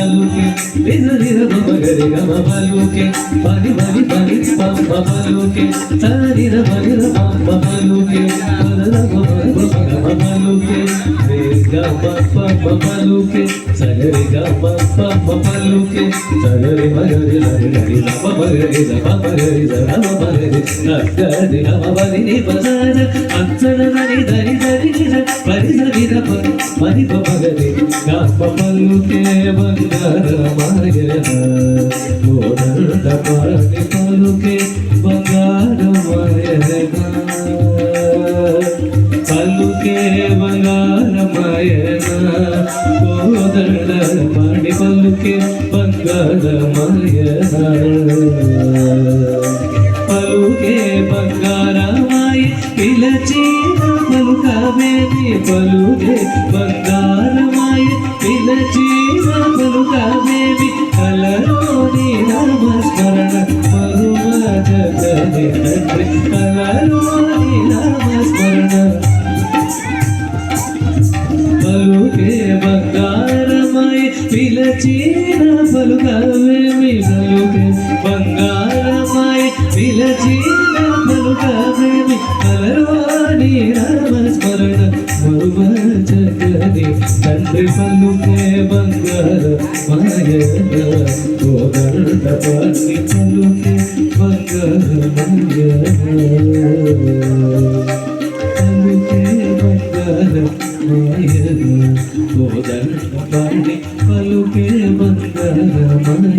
పలుకే నిజ నిజ మగరి గమ పలుకే పని పని పని పమ్మ పలుకే సరి ర పని ర పమ్మ పలుకే పద గమ పలుకే రే గమ పమ్మ పలుకే సగరి గమ పమ్మ పలుకే సగరి మగరి లరి లరి రమ మగరి రమ మగరి రమ మగరి నగరి రమ పని ని పదర అక్షర దని దని దని పరి సరి ర పని పని మగరి గమ పలుకే బంగారమయన కోదండ పని పలుకే బంగారమయన పలుకే బంగారమయన కోదండ పని పలుకే బంగారమయన పలుకే బంగారమయ పిలచిన పలుకవేమి పలుకే బంగారమయ పిలచిన పలుకవేమి కలలోని నామస్మరణ మరువ జగది తండ్రి కలలోని నామస్మరణ పలుకే బంగారమయ పిలచిన పలుకవేమి పలుకే బంగారమయ పిలచిన పలుకవేమి కలలోని నామస్మరణ మరువ జగది తండ్రి పలుకే బంగారమయన కోదండ పని పలుకే బంగారమయన పలుకే బంగారమయన కోదండ పని పలుకే బంగారమయన